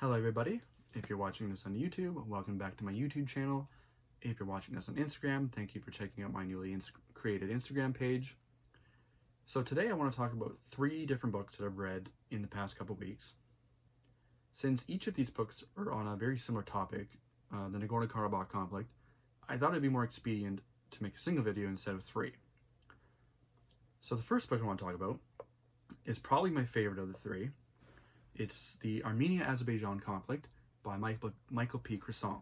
Hello everybody, if you're watching this on YouTube, welcome back to my YouTube channel. If you're watching this on Instagram, thank you for checking out my newly created Instagram page. So today I want to talk about 3 different books that I've read in the past couple weeks. Since each of these books are on a very similar topic, the Nagorno-Karabakh conflict, I thought it'd be more expedient to make a single video instead of 3. So the first book I want to talk about is probably my favorite of the 3. It's the Armenia-Azerbaijan conflict by Michael P. Croissant.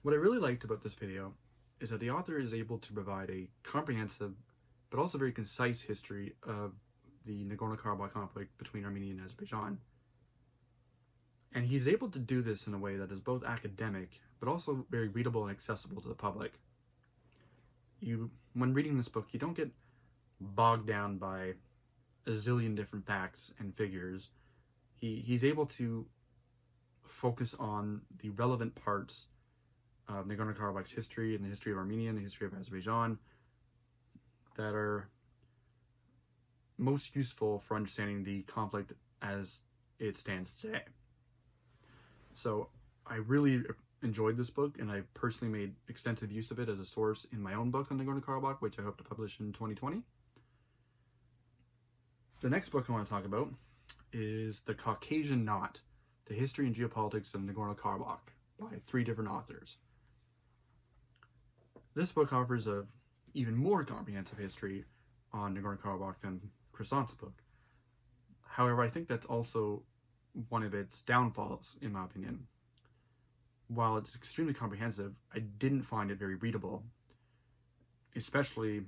What I really liked about this video is that the author is able to provide a comprehensive but also very concise history of the Nagorno-Karabakh conflict between Armenia and Azerbaijan. And he's able to do this in a way that is both academic but also very readable and accessible to the public. When reading this book, you don't get bogged down by a zillion different facts and figures. He's able to focus on the relevant parts of Nagorno-Karabakh's history and the history of Armenia and the history of Azerbaijan that are most useful for understanding the conflict as it stands today. So I really enjoyed this book, and I personally made extensive use of it as a source in my own book on Nagorno-Karabakh, which I hope to publish in 2020. The next book I want to talk about is The Caucasian Knot, The History and Geopolitics of Nagorno-Karabakh by 3 different authors. This book offers a even more comprehensive history on Nagorno-Karabakh than Croissant's book. However, I think that's also one of its downfalls, in my opinion. While it's extremely comprehensive, I didn't find it very readable, especially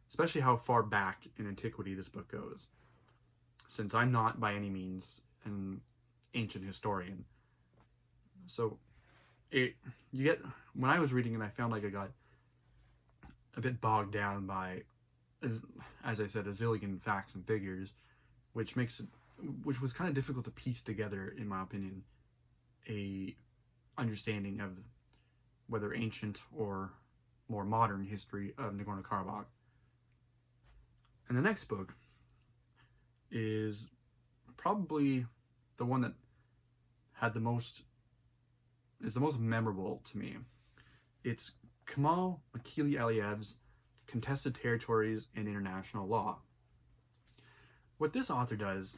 especially how far back in antiquity this book goes, since I'm not by any means an ancient historian. So when I was reading it, I found like I got a bit bogged down by, as I said, a zillion facts and figures, which was kind of difficult to piece together, in my opinion, a understanding of whether ancient or more modern history of Nagorno-Karabakh. And the next book is probably the one that is the most memorable to me. It's Kamal Maliki-Aliyev's Contested Territories and International Law. What this author does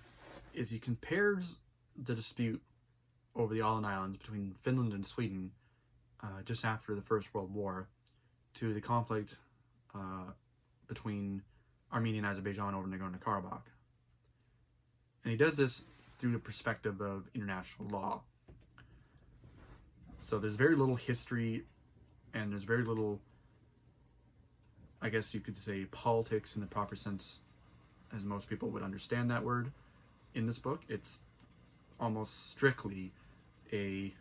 is he compares the dispute over the Åland Islands between Finland and Sweden just after the First World War to the conflict between Armenia and Azerbaijan over Nagorno-Karabakh. And he does this through the perspective of international law. So there's very little history, and there's very little, I guess you could say, politics in the proper sense, as most people would understand that word in this book. It's almost strictly a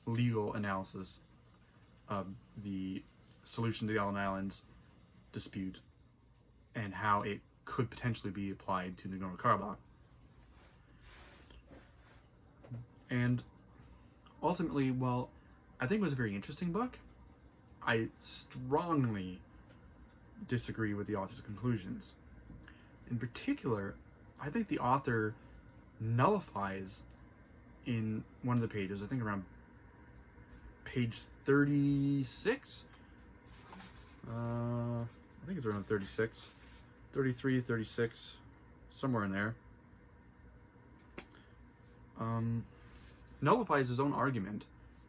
legal analysis of the solution to the Åland Islands dispute and how it could potentially be applied to Nagorno-Karabakh. And ultimately, while I think it was a very interesting book, I strongly disagree with the author's conclusions. In particular, I think the author nullifies in one of the pages, I think around page 36, I think it's around 36, 33, 36, somewhere in there, nullifies his own argument,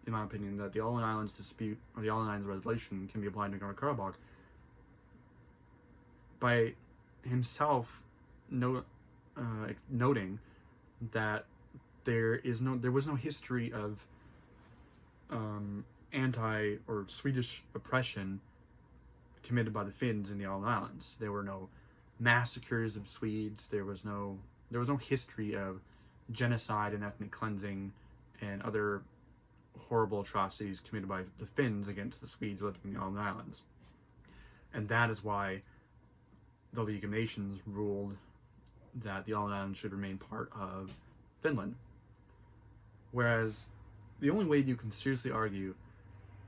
in my opinion, that the Åland Islands dispute, or the Åland Islands resolution, can be applied to Nagorno-Karabakh by himself noting that there was no history of anti or Swedish oppression committed by the Finns in the Åland Islands. There were no massacres of Swedes. There was no history of genocide and ethnic cleansing and other horrible atrocities committed by the Finns against the Swedes living in the Åland Islands. And that is why the League of Nations ruled that the Åland Islands should remain part of Finland. Whereas the only way you can seriously argue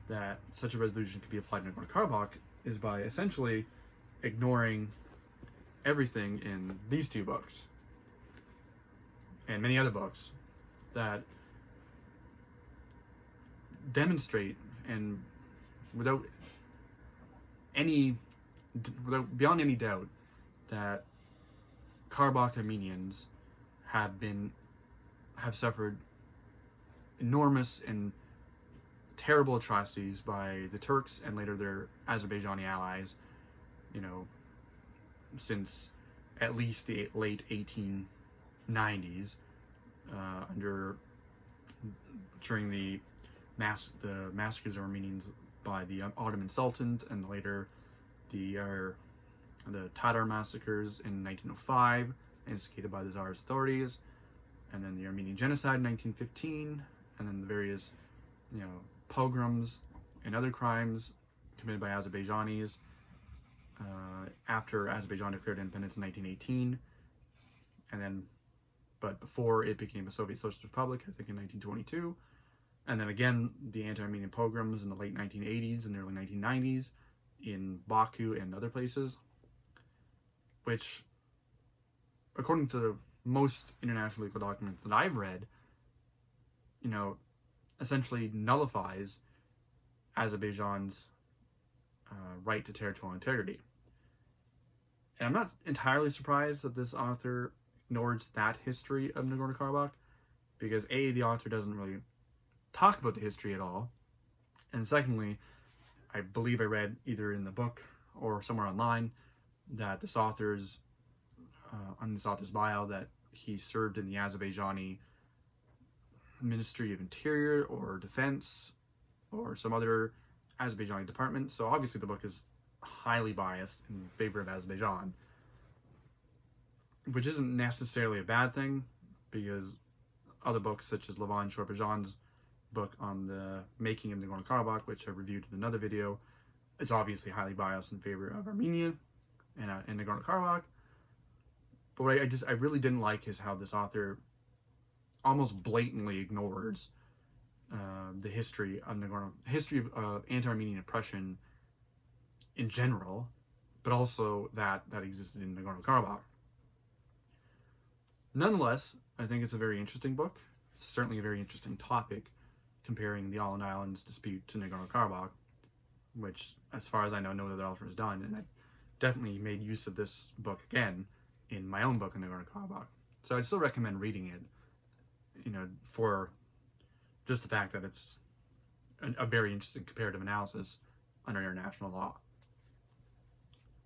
that such a resolution could be applied to Nagorno-Karabakh is by essentially ignoring everything in these 2 books. and many other books that demonstrate, and without beyond any doubt, that Karabakh Armenians have suffered enormous and terrible atrocities by the Turks and later their Azerbaijani allies, since at least the late 1890s, during the massacres of Armenians by the Ottoman Sultan, and later the Tatar massacres in 1905, instigated by the Tsar's authorities, and then the Armenian genocide in 1915, and then the various, pogroms and other crimes committed by Azerbaijanis after Azerbaijan declared independence in 1918, but before it became a Soviet Socialist Republic, I think in 1922, and then again the anti-Armenian pogroms in the late 1980s and early 1990s in Baku and other places, which, according to most international legal documents that I've read, essentially nullifies Azerbaijan's right to territorial integrity. And I'm not entirely surprised that this author ignores that history of Nagorno-Karabakh, because A, the author doesn't really talk about the history at all, and secondly, I believe I read either in the book or somewhere online that this author's on this author's bio that he served in the Azerbaijani Ministry of Interior or Defense or some other Azerbaijani department. So obviously the book is highly biased in favor of Azerbaijan, which isn't necessarily a bad thing, because other books such as Levon Chorbajian's book on the making of Nagorno-Karabakh, which I reviewed in another video, is obviously highly biased in favor of Armenia and Nagorno-Karabakh. But what I really didn't like is how this author blatantly ignores the history of anti-Armenian oppression in general, but also that existed in Nagorno-Karabakh. Nonetheless, I think it's a very interesting book. It's certainly a very interesting topic, comparing the Åland Islands dispute to Nagorno-Karabakh, which, as far as I know, no other author has done, and I definitely made use of this book again in my own book on Nagorno-Karabakh. So I'd still recommend reading it, for just the fact that it's a very interesting comparative analysis under international law.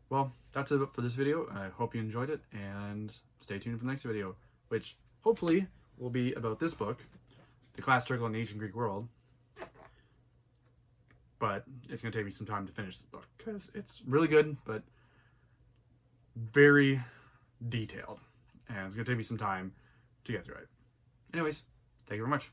Well, that's it for this video. I hope you enjoyed it, and stay tuned for the next video, which hopefully will be about this book, The Class Struggle in the Ancient Greek World. But it's going to take me some time to finish this book, because it's really good, but very detailed, and it's going to take me some time to get through it. Anyways, thank you very much.